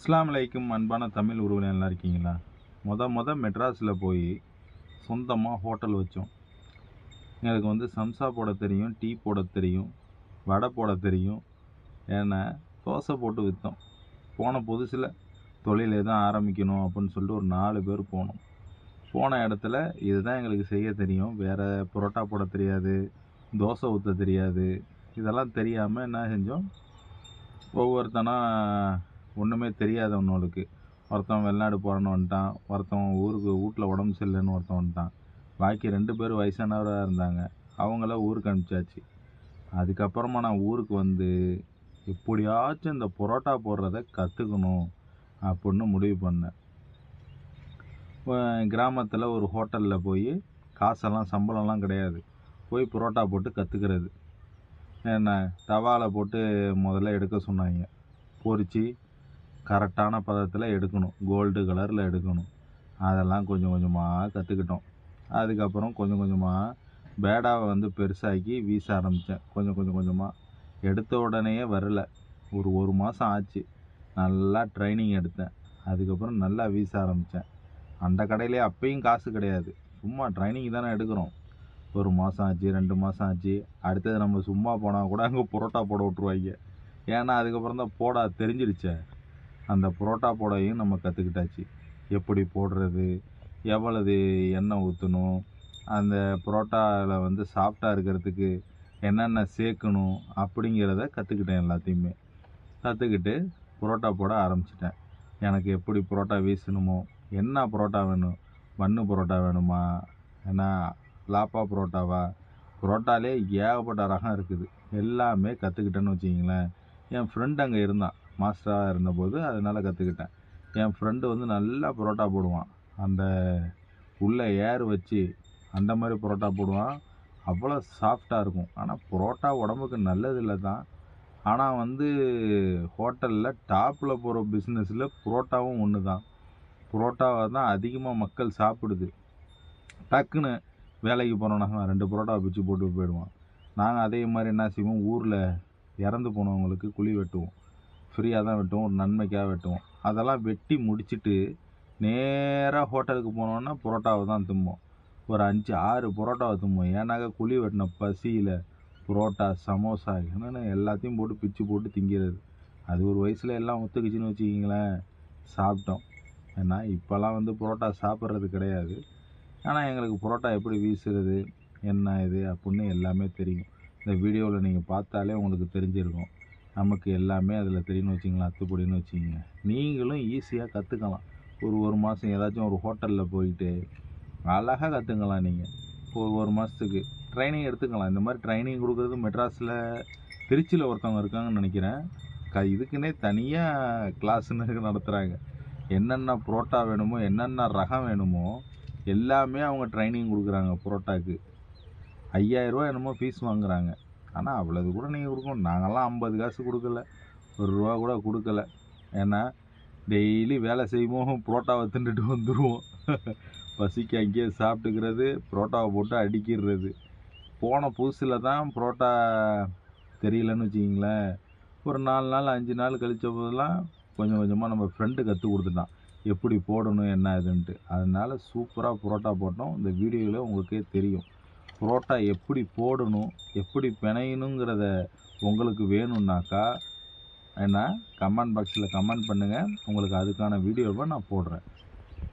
அஸ்ஸலாமு அலைக்கும் அன்பான தமிழ் உறவுகளே, நல்லா இருக்கீங்களா? மெட்ராஸில் போய் சொந்தமாக ஹோட்டல் வச்சோம். எங்களுக்கு வந்து சம்சா போட தெரியும், டீ போட தெரியும், வடை போட தெரியும். ஏன்னா தோசை போட்டு விற்றோம். போன புதுசில் தொழில் எதுவும் ஆரம்பிக்கணும் அப்படின்னு சொல்லிட்டு ஒரு 4 பேர் போனோம். போன இடத்துல இதுதான் எங்களுக்கு செய்ய தெரியும், வேறு புரோட்டா போட தெரியாது, தோசை ஊற்ற தெரியாது. இதெல்லாம் தெரியாமல் என்ன செஞ்சோம், ஒவ்வொருத்தனா ஒன்றுமே தெரியாதவனுக்கு ஒருத்தன் வெளிநாடு போகிறன்னு வந்துட்டான், ஒருத்தன் வீட்டில் உடம்பு சரியில்லைன்னு ஒருத்தன் வந்துட்டான். பாக்கி 2 பேர் வயசானவராக இருந்தாங்க, அவங்கள ஊருக்கு அனுப்பிச்சாச்சு. அதுக்கப்புறமா நான் ஊருக்கு வந்து எப்படியாச்சும் இந்த புரோட்டா போடுறத கற்றுக்கணும் அப்படின்னு முடிவு பண்ணேன். கிராமத்தில் ஒரு ஹோட்டலில் போய் காசெல்லாம் சம்பளம்லாம் கிடையாது, போய் புரோட்டா போட்டு கற்றுக்கிறது. என்ன தவாவில் போட்டு முதல்ல எடுக்க சொன்னாங்க, பொரித்து கரெக்டான பதத்தில் எடுக்கணும், கோல்டு கலரில் எடுக்கணும். அதெல்லாம் கொஞ்சம் கொஞ்சமாக கற்றுக்கிட்டோம். அதுக்கப்புறம் கொஞ்சம் கொஞ்சமாக பேடாவை வந்து பெருசாக்கி வீச ஆரம்பித்தேன். கொஞ்சம் கொஞ்சமாக எடுத்த உடனேயே வரல, ஒரு மாதம் ஆச்சு. நல்லா ட்ரைனிங் எடுத்தேன். அதுக்கப்புறம் நல்லா வீச ஆரம்பித்தேன். அந்த கடையிலே அப்பயும் காசு கிடையாது, சும்மா ட்ரைனிங் தானே எடுக்கிறோம். 1 மாதம் ஆச்சு, 2 மாதம் ஆச்சு. அடுத்தது நம்ம சும்மா போனால் கூட அங்கே புரோட்டா போட விட்ருவாங்க. ஏன்னா அதுக்கப்புறம் தான் போட தெரிஞ்சிடுச்சே. அந்த புரோட்டா போடையும் நம்ம கற்றுக்கிட்டாச்சு. எப்படி போடுறது, எவ்வளவு எண்ணெய் ஊற்றணும், அந்த புரோட்டாவில் வந்து சாஃப்டாக இருக்கிறதுக்கு என்னென்ன சேர்க்கணும் அப்படிங்கிறத கற்றுக்கிட்டேன். எல்லாத்தையுமே கற்றுக்கிட்டு புரோட்டா போட ஆரம்பிச்சிட்டேன். எனக்கு எப்படி புரோட்டா வீசணுமோ, என்ன புரோட்டா வேணும், பன்னு புரோட்டா வேணுமா, ஏன்னா லாப்பா புரோட்டாவா, புரோட்டாலே ஏகப்பட்ட ரகம் இருக்குது. எல்லாமே கற்றுக்கிட்டேன்னு வச்சுக்கிங்களேன். என் ஃப்ரெண்டு அங்கே இருந்தான், மாஸ்டராக இருந்தபோது, அதனால் கற்றுக்கிட்டேன். என் ஃப்ரெண்டு வந்து நல்லா புரோட்டா போடுவான். அந்த உள்ளே ஏர் வச்சு அந்த மாதிரி புரோட்டா போடுவான். அவ்வளோ சாஃப்டாக இருக்கும். ஆனால் புரோட்டா உடம்புக்கு நல்லதில்லை தான். ஆனால் வந்து ஹோட்டலில் டாப்பில் போகிற பிஸ்னஸில் புரோட்டாவும் ஒன்று தான். புரோட்டாவை தான் அதிகமாக மக்கள் சாப்பிடுது. டக்குன்னு வேலைக்கு போனோன்னா 2 புரோட்டாவை பிச்சு போட்டு போயிடுவான். நாங்கள் அதே மாதிரி என்ன செய்வோம், ஊரில் இறந்து போனவங்களுக்கு குழி வெட்டுவோம். ஃப்ரீயாக தான் வெட்டுவோம், ஒரு நன்மைக்காக வெட்டுவோம். அதெல்லாம் வெட்டி முடிச்சுட்டு நேராக ஹோட்டலுக்கு போனோன்னா புரோட்டாவை தான் திம்போம். ஒரு 5-6 புரோட்டாவை திம்போம். ஏன்னாக்கா குழி வெட்டின பசியில் புரோட்டா, சமோசா என்னென்னு எல்லாத்தையும் போட்டு பிச்சு போட்டு திங்கிறது. அது ஒரு வயசில் எல்லாம் ஒத்துக்குச்சின்னு வச்சுக்கிங்களேன், சாப்பிட்டோம். ஏன்னா இப்போல்லாம் வந்து புரோட்டா சாப்பிட்றது கிடையாது. ஆனால் எங்களுக்கு புரோட்டா எப்படி வீசுறது, என்ன இது அப்படின்னு எல்லாமே தெரியும். இந்த வீடியோவில் நீங்கள் பார்த்தாலே உங்களுக்கு தெரிஞ்சிருக்கும். நமக்கு எல்லாமே அதில் தெரியும்னு வச்சிங்களேன், அத்துப்படின்னு வச்சுக்கிங்க. நீங்களும் ஈஸியாக கற்றுக்கலாம். ஒரு மாதம் ஏதாச்சும் ஒரு ஹோட்டலில் போயிட்டு அழகாக கற்றுக்கலாம். நீங்கள் ஒரு மாதத்துக்கு ட்ரைனிங் எடுத்துக்கலாம். இந்த மாதிரி ட்ரைனிங் கொடுக்குறது மெட்ராஸில், திருச்சியில் ஒருத்தவங்க இருக்காங்கன்னு நினைக்கிறேன். இதுக்குன்னே தனியாக கிளாஸ்ன்னு நடத்துகிறாங்க. என்னென்ன புரோட்டா வேணுமோ, என்னென்ன ரகம் வேணுமோ எல்லாமே அவங்க ட்ரைனிங் கொடுக்குறாங்க. புரோட்டாக்கு 5000 ரூபா என்னமோ ஃபீஸ் வாங்குகிறாங்க. ஆனால் அவ்வளோது கூட நீங்கள் கொடுக்கணும். நாங்கள்லாம் 50 காசு கொடுக்கல, ₹1 கூட கொடுக்கல. ஏன்னா டெய்லி வேலை செய்வோம், புரோட்டாவை தின்னுட்டு வந்துடுவோம். பசிக்கு அங்கேயே சாப்பிட்டுக்கிறது, புரோட்டாவை போட்டு அடிக்கிறது. போன புதுசில் தான் புரோட்டா தெரியலன்னு வச்சுக்கிங்களேன். ஒரு 4 நாள் 5 நாள் கழித்த போதெல்லாம் கொஞ்சம் கொஞ்சமாக நம்ம ஃப்ரெண்டு கற்றுக் கொடுத்துட்டான் எப்படி போடணும் என்ன இதுன்ட்டு. அதனால் சூப்பராக புரோட்டா போட்டோம். இந்த வீடியோவில் உங்களுக்கே தெரியும் புரோட்டா எப்படி போடணும், எப்படி பிணையணுங்கிறத உங்களுக்கு வேணும்னாக்கா என்ன கமெண்ட் பாக்ஸில் கமெண்ட் பண்ணுங்கள். உங்களுக்கு அதுக்கான வீடியோவை நான் போடுறேன்.